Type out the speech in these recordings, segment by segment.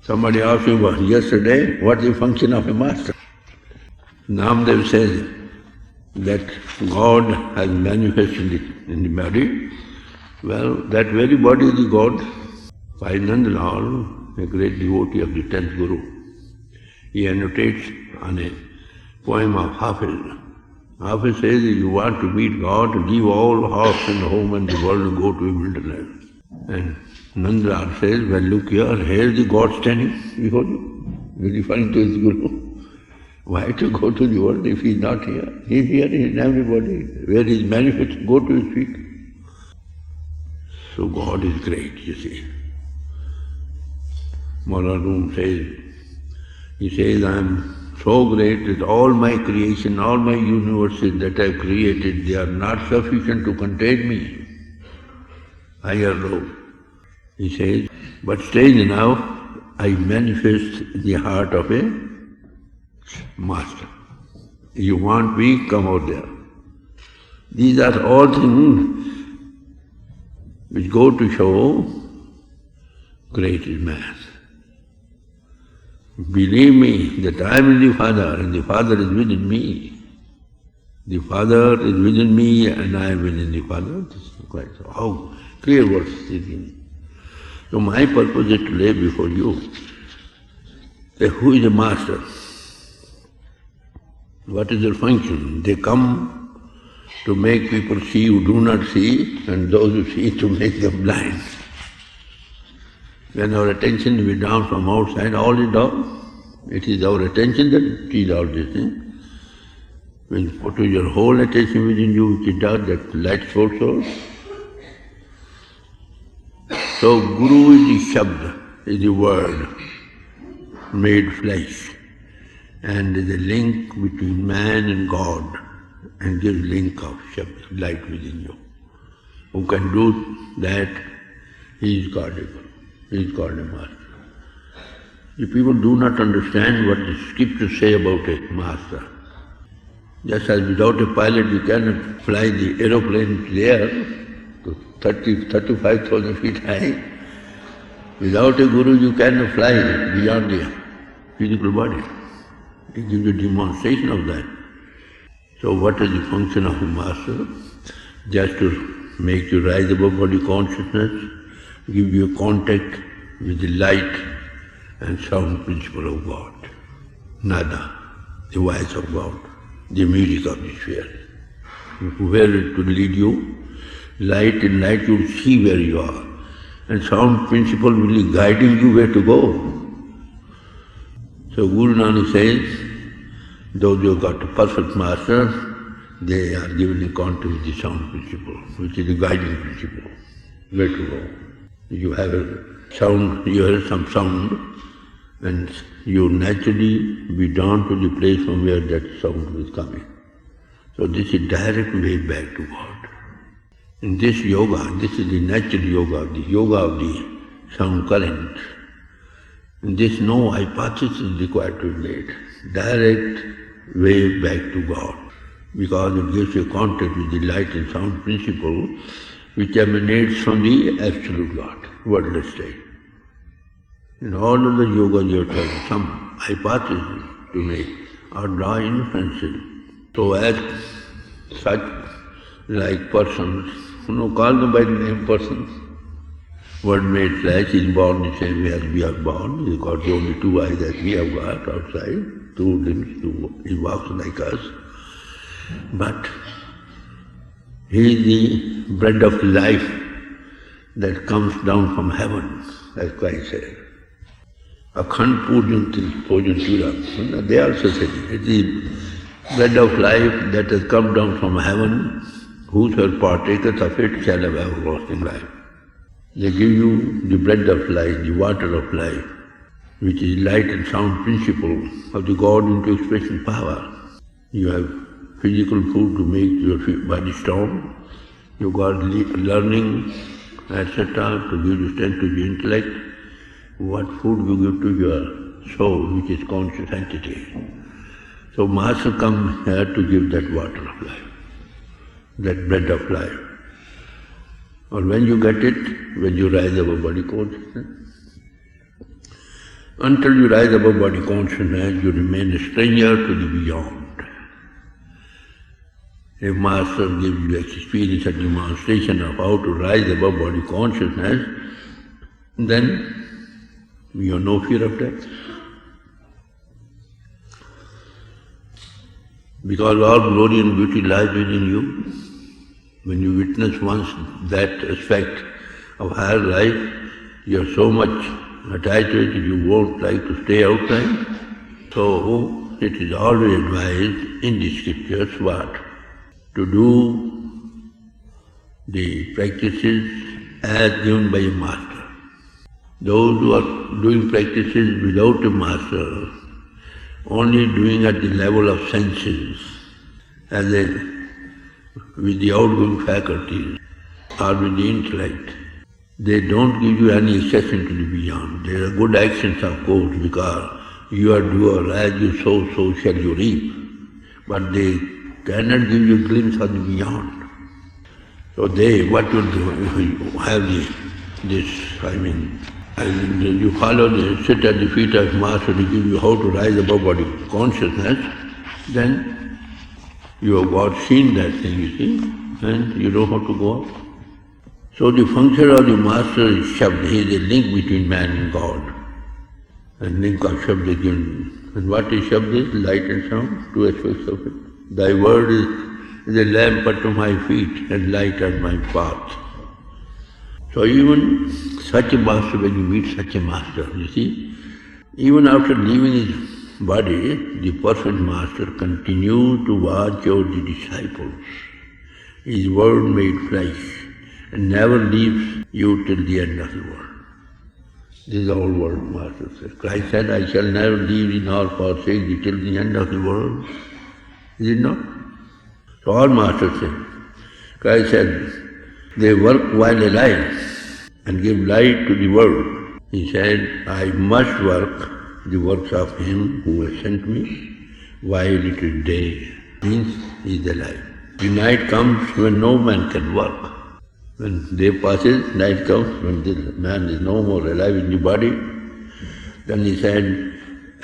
Somebody asked me yesterday, what is the function of a master? Namdev says that God has manifested in the body. Well, that very body is the God. Bhai Nandlal, a great devotee of the 10th Guru, he annotates on a poem of Hafiz. Hafiz says, if you want to meet God, leave all house and home and the world and go to a wilderness. And Nandlal says, well, look here's the God standing before you. He's referring to his Guru. Why to go to the world if he's not here? He's here in everybody. Where he's manifest, go to his feet. So God is great, you see. Maulana says, he says, I am so great that all my creation, all my universes that I have created, they are not sufficient to contain me. High or low. He says, but strange enough, I manifest the heart of a master. You want me, come out there. These are all things which go to show great is man. Believe me that I am in the Father and the Father is within me. The Father is within me and I am within the Father. This is quite so. How clear words it is. So my purpose is to lay before you that who is a master? What is their function? They come to make people see who do not see, and those who see to make them blind. When our attention is down from outside, all is down. It is our attention that sees all these things. When you put your whole attention within you, which it does, that light source. So Guru is the Shabd, is the word made flesh, and is a link between man and God, and gives link of Shabd, light within you. Who can do that, he is Godable. He is called a master. If people do not understand what the scriptures say about a master, just as without a pilot you cannot fly the aeroplane in the air to 35,000 feet high, without a guru you cannot fly beyond the physical body. He gives you a demonstration of that. So what is the function of a master? Just to make you rise above body consciousness, give you contact with the light and sound principle of God. Nada, the voice of God, the music of the sphere. Where it will lead you, light in light you will see where you are. And sound principle will be guiding you where to go. So Guru Nanak says, those who have got a perfect master, they are given a contact with the sound principle, which is the guiding principle, where to go. You have a sound, you hear some sound, and you naturally be drawn to the place from where that sound is coming. So this is direct way back to God. In this yoga, this is the natural yoga of the sound current. In this no hypothesis is required to be made. Direct way back to God, because it gives you contact with the light and sound principle which emanates from the absolute God, wordless state. In all of the yoga you have tried some hypothesis to make or draw inferences. So as such, like persons, call them by the name persons. Word made flesh is born the same way as we are born. He's got the only two eyes that we have got outside, two limbs, he walks like us. But he is the bread of life that comes down from heaven, as Christ said. Akhand Pujan. They also say it is bread of life that has come down from heaven. Whosoever partaketh of it shall have everlasting life. They give you the bread of life, the water of life, which is light and sound principle of the God into expression power. You have physical food to make your body strong. You got learning, etc., to give you strength to the intellect. What food you give to your soul, which is conscious entity. So Master comes here to give that water of life, that bread of life. Or when you get it, when you rise above body consciousness. Until you rise above body consciousness, you remain a stranger to the beyond. If Master gives you experience and demonstration of how to rise above body consciousness, then you have no fear of death. Because all glory and beauty lies within you. When you witness once that aspect of higher life, you are so much attached to it that you won't like to stay outside. So it is always advised in the scriptures what? To do the practices as given by a master. Those who are doing practices without a master, only doing at the level of senses, with the outgoing faculties or with the intellect, they don't give you any access into the beyond. They are good actions, of course, because you are doer, as you sow, so shall you reap. But they cannot give you a glimpse of the beyond. So what will do? You have you follow, sit at the feet of Master to give you how to rise above body consciousness, then you have got seen that thing, you see, and you know how to go up. So the function of the Master is Shabd. He is a link between man and God. And link of Shabd is given. And what is Shabd is? Light and sound, two aspects of it. Thy word is a lamp unto my feet and light on my path. So even such a master, when you meet such a master, you see, even after leaving his body, the perfect master continues to watch over the disciples. His word made flesh and never leaves you till the end of the world. This is the whole word Master says. Christ said, I shall never leave thee nor forsake thee till the end of the world. Is it not? So all Masters say. Christ said, they work while alive and give light to the world. He said, I must work the works of him who has sent me while it is day. Means he is alive. The night comes when no man can work. When day passes, night comes, when the man is no more alive in the body, then he said,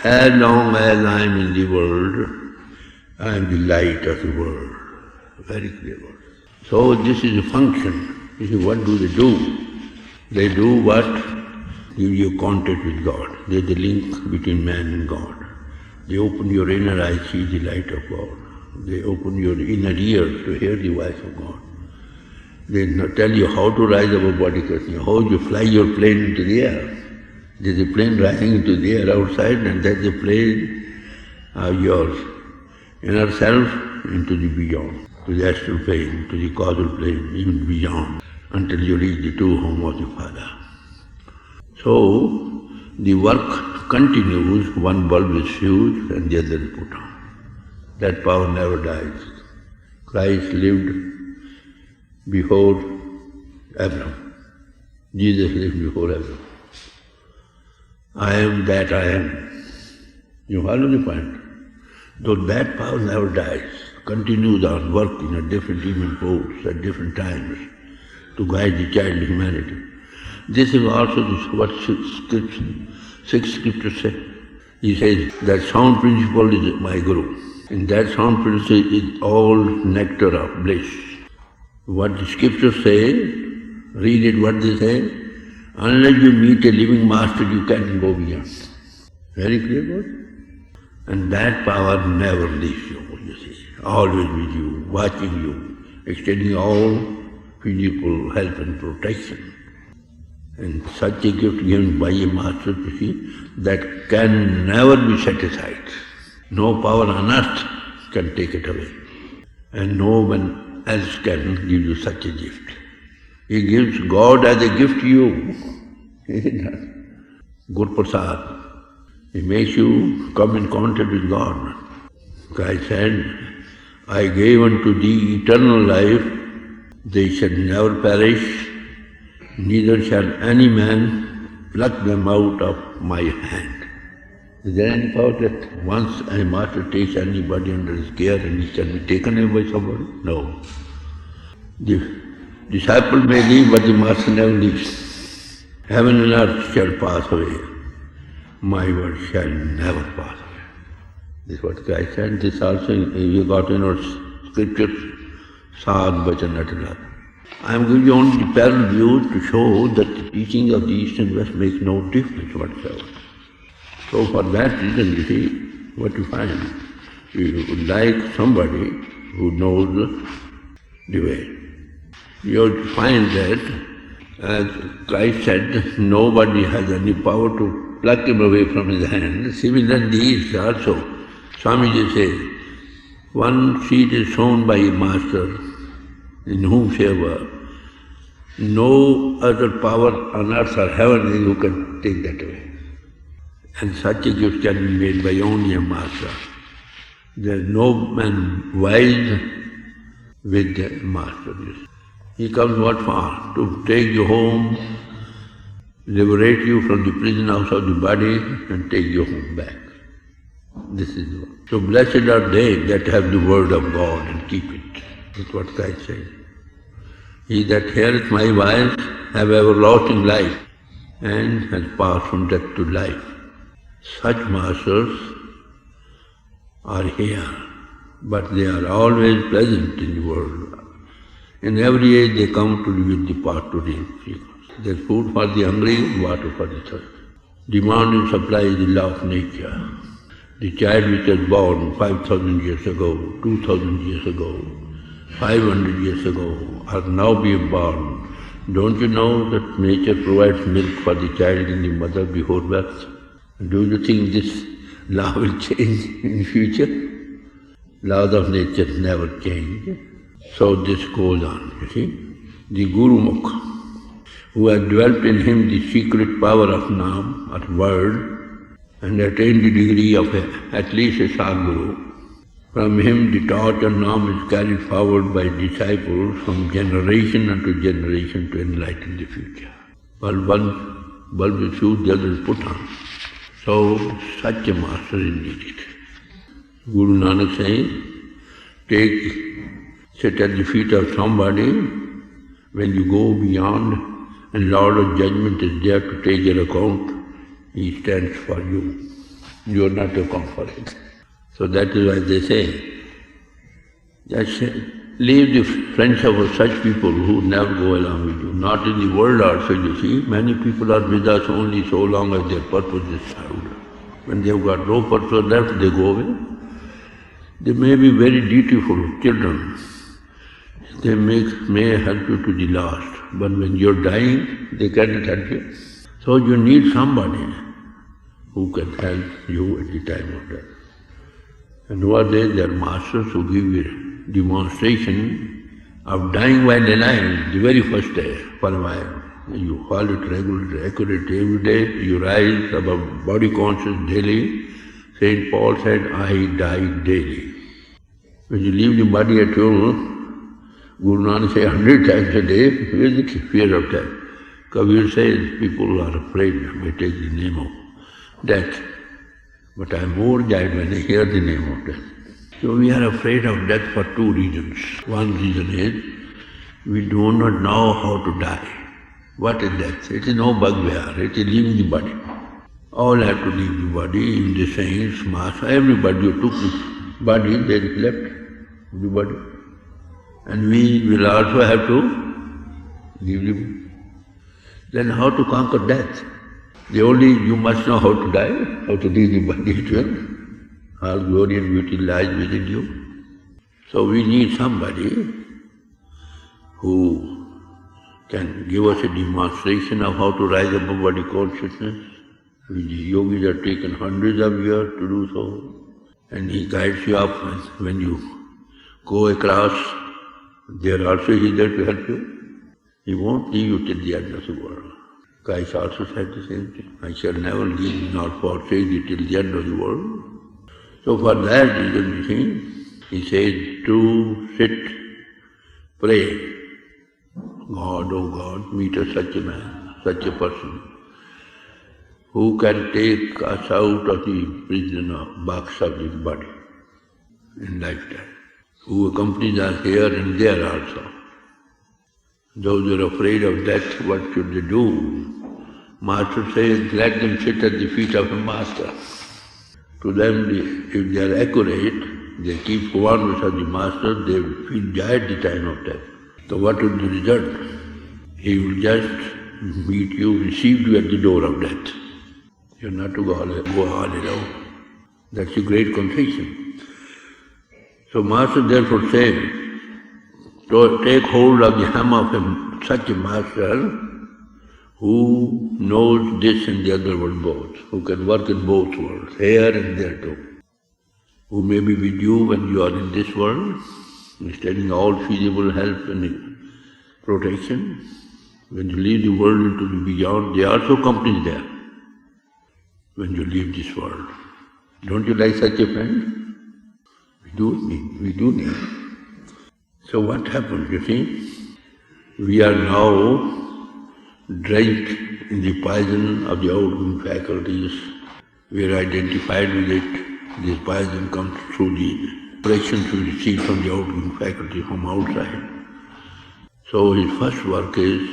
as long as I am in the world, I am the light of the world. Very clear word. So this is a function. You see, what do? They do what? Give you contact with God. They are the link between man and God. They open your inner eyes, see the light of God. They open your inner ears to hear the voice of God. They tell you how to rise above body consciousness, how you fly your plane into the air. There's a plane rising into the air outside, and that's a plane of your inner self into the beyond, to the astral plane, to the causal plane, even beyond, until you reach the true home of the Father. So, the work continues, one bulb is fused and the other is put on. That power never dies. Christ lived before Abraham. Jesus lived before Abraham. I am that I am. You follow the point? Though that power never dies, continues on working at different human poles at different times to guide the child humanity. This is also what six scriptures say. He says that sound principle is my guru. And that sound principle is all nectar of bliss. What the scriptures say, read it what they say, unless you meet a living master, you can't go beyond. Very clear word? And that power never leaves you see, always with you, watching you, extending all physical help and protection. And such a gift given by a master, you see, that can never be set aside. No power on earth can take it away. And no one else can give you such a gift. He gives God as a gift to you. Good prasad. He makes you come in contact with God. Christ said, I gave unto thee eternal life, they shall never perish, neither shall any man pluck them out of my hand. Is there any power that once a master takes anybody under his care and he can be taken away by somebody? No. The disciple may leave, but the master never leaves. Heaven and earth shall pass away, my word shall never pass away. This is what Christ said. This also you got in our scriptures, Sad Bachan Atala. I am giving you only the parallel view to show that the teaching of the East and West makes no difference whatsoever. So for that reason, you see, what you find, you would like somebody who knows the way. You have to find that, as Christ said, nobody has any power to pluck him away from his hand. Similarly, the East also. Swamiji says, one seed is sown by a master in whomsoever, no other power on earth or heaven who can take that away. And such a gift can be made by only a master. There is no man wise with the master. He comes what for? To take you home, liberate you from the prison house of the body and take you home back. This is what. So blessed are they that have the word of God and keep it. That's what Christ says. He that heareth my voice have everlasting life and has passed from death to life. Such masters are here, but they are always present in the world. In every age they come to reveal the path to real freedom. There is food for the hungry, water for the thirsty. Demand and supply is the law of nature. The child which was born 5,000 years ago, 2,000 years ago, 500 years ago, are now being born. Don't you know that nature provides milk for the child in the mother before birth? Do you think this law will change in the future? Laws of nature never change. So this goes on, you see. The Guru Mukh, who has developed in him the secret power of Naam, of word, and attained the degree of at least a Sadguru. From him the torch of Naam is carried forward by disciples from generation unto generation to enlighten the future. While one bulb is fused, the other is put on. So such a master is needed. Guru Nanak says, sit at the feet of somebody when you go beyond and Lord of Judgment is there to take your account. He stands for you. You are not to account for it. So that is why they say, just leave the friendship of such people who never go along with you. Not in the world also, you see. Many people are with us only so long as their purpose is served. When they have got no purpose left, they go away. They may be very dutiful children. They may help you to the last. But when you're dying, they cannot help you. So you need somebody who can help you at the time of death. And who are they? They are masters who give you demonstration of dying while alive, the very first day, for a while. You follow it regularly, accurate every day, you rise above body conscious daily. St. Paul said, I die daily. When you leave the body at home, Guru Nanak says 100 times a day, where is the fear of death? Kabir says, people are afraid may take the name of death. But I am more joyed when I hear the name of death. So we are afraid of death for two reasons. One reason is, we do not know how to die. What is death? It is no bugbear, it is leaving the body. All have to leave the body, even the saints, master, everybody who took the body, they left the body. And we will also have to leave the body. Then how to conquer death? You must know how to die, how to leave the body as well. All glory and beauty lies within you. So we need somebody who can give us a demonstration of how to rise above body consciousness. The yogis have taken hundreds of years to do so. And he guides you up when you go across. There also he is there to help you. He won't leave you till the end of the world. Christ also said the same thing. I shall never leave you nor forsake you till the end of the world. So for that reason, you see, he says to sit, pray. God, oh God, meet us such a man, such a person, who can take us out of the prison box of this body in lifetime, who accompanies us here and there also. Those who are afraid of death, what should they do? Master says, let them sit at the feet of a master. To them, if they are accurate, they keep commandments of the master, they will feel joy at the time of death. So what is the result? He will just meet you, receive you at the door of death. You are not to go all alone. That's a great concession. So Master therefore said, to take hold of the hem of such a master who knows this and the other world both, who can work in both worlds, here and there too, who may be with you when you are in this world, extending all feasible help and protection. When you leave the world into the beyond, they also accompany there when you leave this world. Don't you like such a friend? We do need. So what happens, you see? We are now drenched in the poison of the outgoing faculties. We are identified with it. This poison comes through the pressures we receive from the outgoing faculty from outside. So his first work is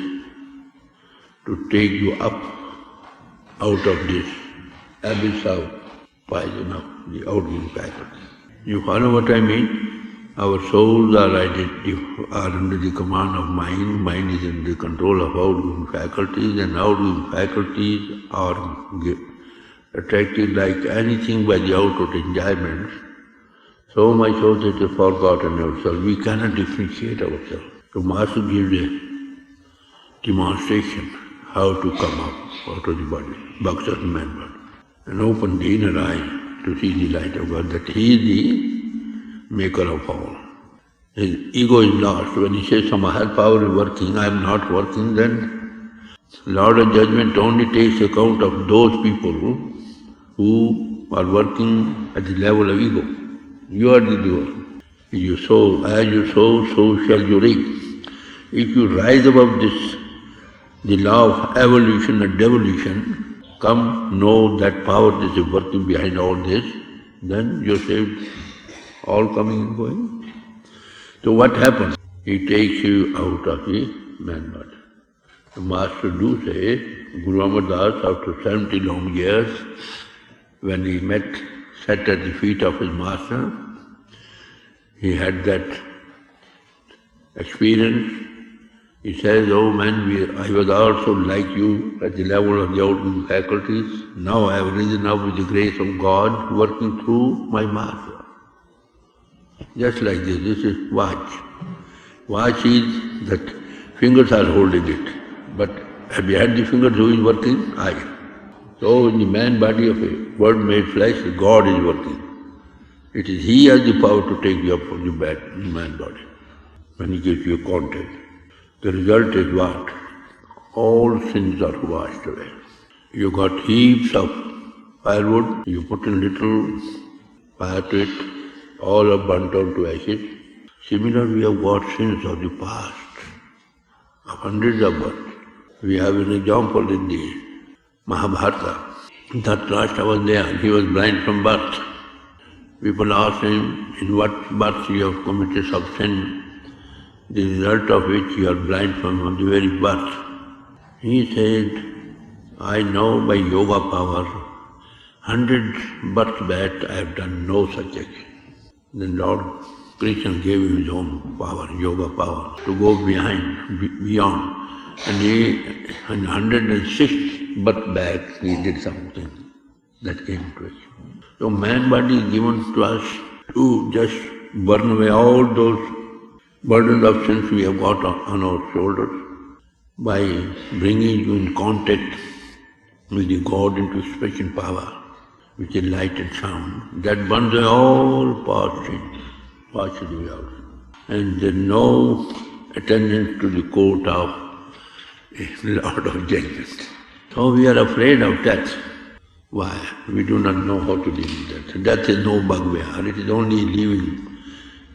to take you up out of this abyss of poison of the outgoing faculty. You follow what I mean? Our souls are under the command of mind. Mind is in the control of outgoing faculties, and outgoing faculties are attracted like anything by the outward enjoyments. So much so that we have forgotten ourselves. We cannot differentiate ourselves. So Master gives a demonstration how to come up out of the body, box of the man body, and open the inner eye to see the light of God, that He is the maker of all. His ego is lost. When he says some higher power is working, I am not working, then Lord of Judgment only takes account of those people who are working at the level of ego. You are the doer. As you sow, so shall you reap. If you rise above this, the law of evolution and devolution, come know that power that is working behind all this, then you're saved, all coming and going. So what happens? He takes you out of the man body. The Master do say, Guru Amar Das, after 70 long years, when he sat at the feet of his Master, he had that experience. He says, oh man, I was also like you at the level of the outgoing faculties. Now I have risen up with the grace of God working through my Master. Just like this. This is watch. Watch is that fingers are holding it. But behind the fingers who is working? I. So in the man body of a word made flesh, God is working. It is He has the power to take you up from the man body when He gives you contact. The result is what? All sins are washed away. You got heaps of firewood, you put in little fire to it, all are burnt down to ashes. Similarly, we have got sins of the past, of hundreds of births. We have an example in the Mahabharata. Dhritarashtra was there, he was blind from birth. People asked him, in what birth you have committed some sin, the result of which you are blind from the very birth. He said, I know by yoga power, 100 births back I have done no such action. Then Lord Krishna gave him his own power, yoga power, to go beyond. And he, in 106 births back, he did something that came to us. So man body is given to us to just burn away all those burdens of sins we have got on our shoulders by bringing you in contact with the God into special power, which is light and sound, that burns away all past sins, washes away out. And there is no attendance to the court of a Lord of Judgment. So we are afraid of death. Why? We do not know how to deal with death. Death is no bugbear, it is only living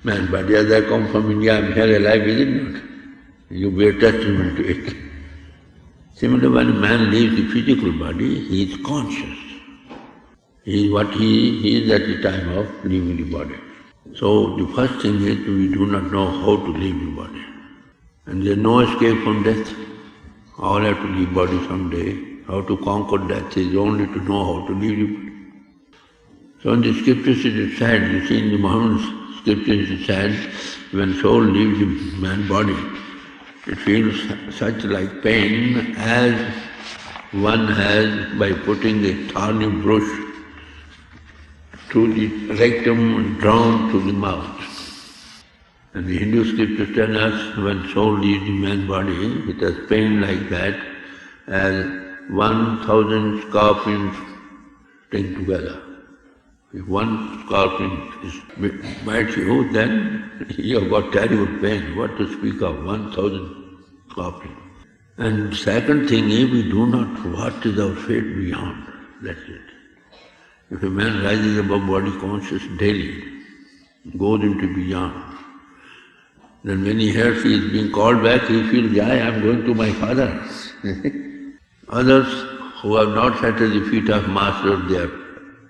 man, but as I come from India, I am here alive, is it not? You bear testament to it. Similarly, when a man leaves the physical body, he is conscious. He is what he is at the time of leaving the body. So the first thing is we do not know how to leave the body. And there is no escape from death. All have to leave body someday. How to conquer death is only to know how to leave it. So in the scriptures it is said, you see in the Muhammad's scriptures it is said, when soul leaves the man's body, it feels such like pain as one has by putting a thorny brush through the rectum and drawn to the mouth. And the Hindu scriptures tell us when soul leaves the man's body, it has pain like that as 1,000 scorpions sting together. If one scorpion bites you, then you have got terrible pain. What to speak of 1,000 scorpions? And second thing is, we do not what is our fate beyond. That's it. If a man rises above body conscious daily, goes into beyond, then when he hears he is being called back, he feels, yeah, I am going to my father. Others who have not sat at the feet of Master, they are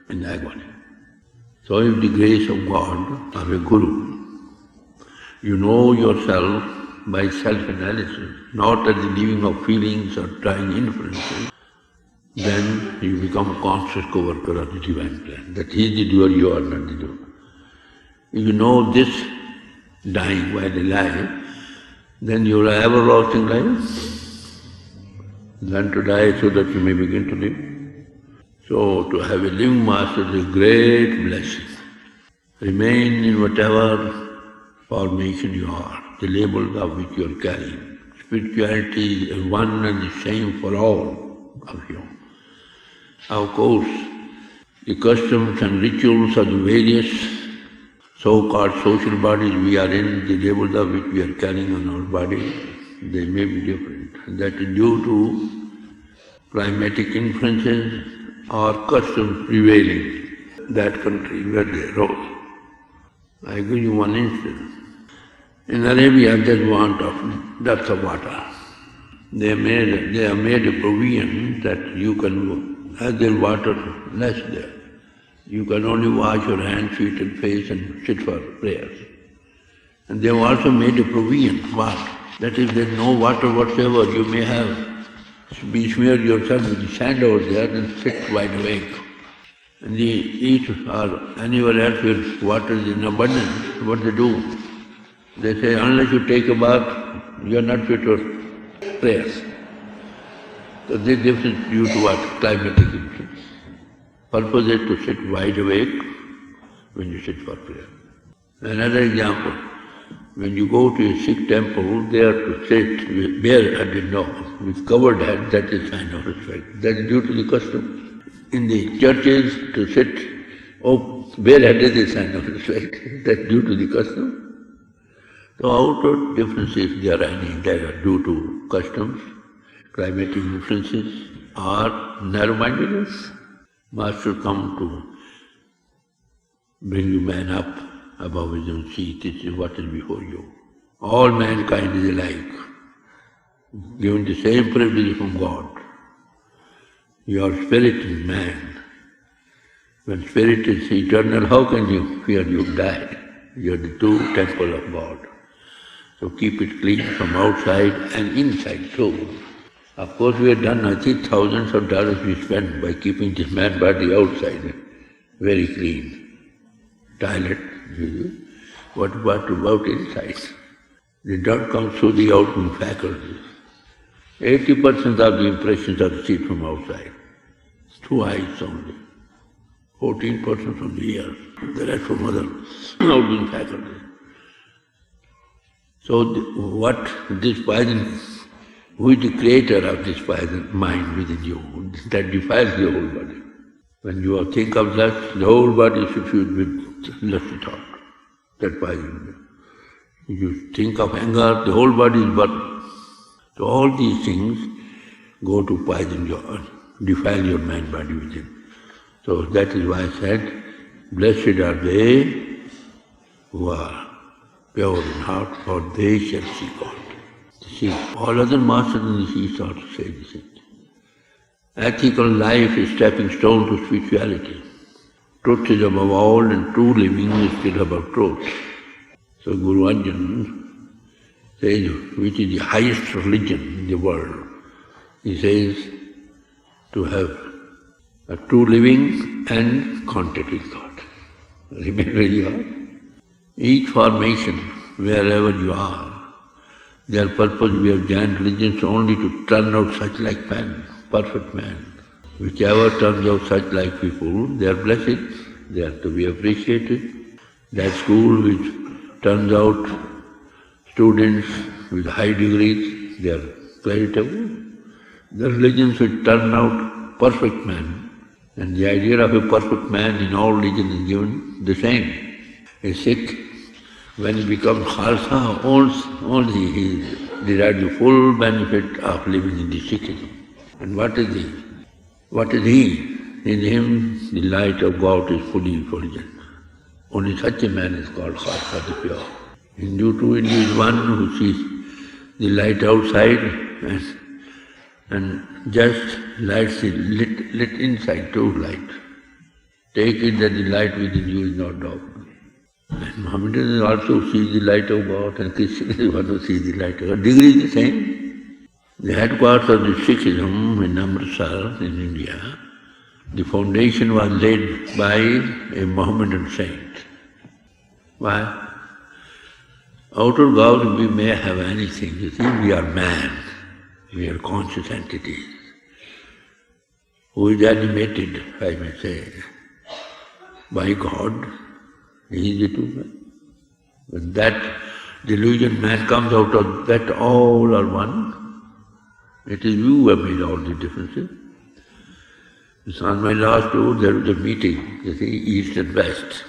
in agony. So if the grace of God, of a Guru, you know yourself by self-analysis, not at the leaving of feelings or trying inferences, then you become a conscious co-worker of the divine plan. That he is the doer, you are not the doer. If you know this dying while alive, then you will have everlasting life. Learn to die so that you may begin to live. So to have a living master is a great blessing. Remain in whatever formation you are, the labels of which you are carrying. Spirituality is one and the same for all of you. Of course, the customs and rituals of the various so-called social bodies we are in, the labels of which we are carrying on our body, they may be different. And that is due to climatic influences or customs prevailing in that country where they arose. I give you one instance. In Arabia, there's want of depth of water. They have made a provision that you can, as there's water less there, you can only wash your hands, feet and face and sit for prayers. And they have also made a provision, what? That if there's no water whatsoever, you may be smeared yourself with the sand over there and sit wide awake. And the east or anywhere else where water is in abundance, what they do? They say, unless you take a bath, you are not fit for prayers. So this difference due to what? Climatic influence. Purpose is to sit wide awake when you sit for prayer. Another example, when you go to a Sikh temple, they are to sit with bare-headed, with covered head, that is sign of respect. That is due to the custom. In the churches, to sit bare-headed is sign of respect. That is due to the custom. So outer differences, they are due to customs, climatic influences, or narrow-mindedness. Master come to bring you man up above his own seat. This is what is before you. All mankind is alike, given the same privilege from God. Your spirit is man. When spirit is eternal, how can you fear you die? You are the true temple of God. So keep it clean from outside and inside too. Of course, we have done, I think, thousands of dollars we spent by keeping this man's body outside very clean. Toilet, what about inside? The dirt comes through the outward faculties. 80% of the impressions are received from outside. It's 2 eyes only. 14% from the ears, the rest from other outward faculties. So what this poison, who is the creator of this poison mind within you, that defiles the whole body. When you think of lust, the whole body is suffused with lusty thought, that poison. If you think of anger, the whole body is burnt. So all these things go to poison defile your mind body within. So that is why I said, blessed are they who are pure in heart, for they shall see God. See, all other masters in the East also say the same thing. Ethical life is stepping stone to spirituality. Truth is above all, and true living is still above truth. So Guru Arjan says, which is the highest religion in the world? He says, to have a true living and contact with God. Remain where you are. Each formation, wherever you are, their purpose, we have joined religions only to turn out such like man, perfect man. Whichever turns out such like people, they are blessed, they are to be appreciated. That school which turns out students with high degrees, they are creditable. The religions which turn out perfect man, and the idea of a perfect man in all religions is given the same. A Sikh, when he becomes Khalsa, only he derives the full benefit of living in the Sikhism. And what is he? What is he? In him, the light of God is fully effulgent. Only such a man is called Khalsa, the pure. Hindu too, Hindu is one who sees the light outside and just lights it lit inside too light. Take it that the light within you is not dark. And Mohammedan also sees the light of God, and Christian is the one who sees the light of God. Degree is the same. The headquarters of the Sikhism in Amritsar, in India, the foundation was laid by a Mohammedan saint. Why? Out of God we may have anything. You see, we are man. We are conscious entities, who is animated, I may say, by God. He is the true man. When that delusion man comes out of that all are one, it is you who have made all the differences. It's on my last tour, there was a meeting, you see, East and West.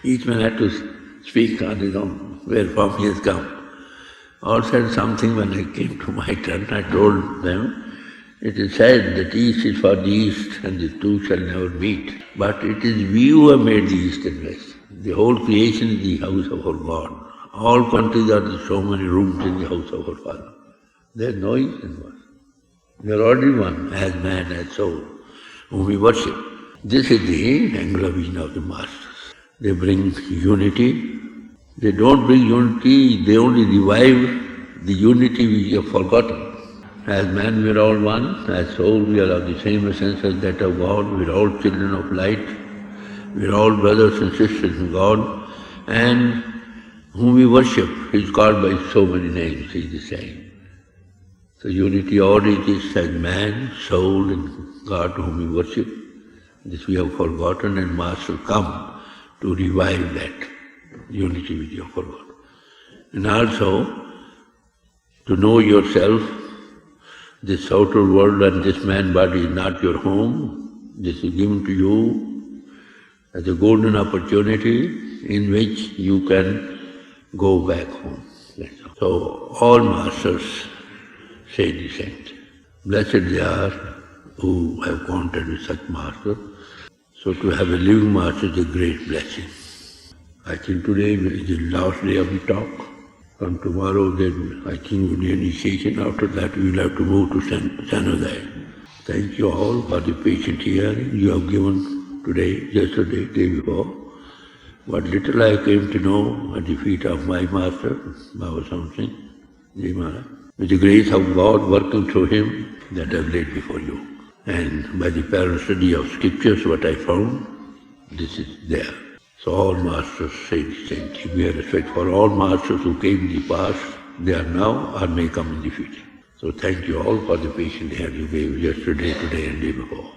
Each man had to speak on his own, where from he has come. All said something. When I came to my turn, I told them, it is said that East is for the East and the two shall never meet. But it is we who have made the East and West. The whole creation is the house of our God. All countries are so many rooms in the house of our Father. There is no East and West. We are already one, as man, as soul, whom we worship. This is the angular vision of the Masters. They bring unity. They don't bring unity, they only revive the unity we have forgotten. As man we are all one, as soul we are of the same essence as that of God, we are all children of light, we are all brothers and sisters in God, and whom we worship is called by so many names, he is the same. So unity already exists as man, soul and God whom we worship. This we have forgotten, and Master come to revive that unity which you have forgotten. And also, to know yourself, this outer world and this man body is not your home. This is given to you as a golden opportunity in which you can go back home. So all masters say the same. Blessed they are who have contact with such master. So to have a living master is a great blessing. I think today is the last day of the talk. From tomorrow then I think will be initiation. After that we will have to move to San Jose. Thank you all for the patient hearing you have given today, yesterday, day before. What little I came to know at the feet of my master, Baba Samsing, Ji Maharaj. With the grace of God working through him, that I have laid before you. And by the parallel study of scriptures, what I found, this is there. So all masters say the same thing. We have respect for all masters who came in the past, they are now or may come in the future. So thank you all for the patient care you gave yesterday, today and day before.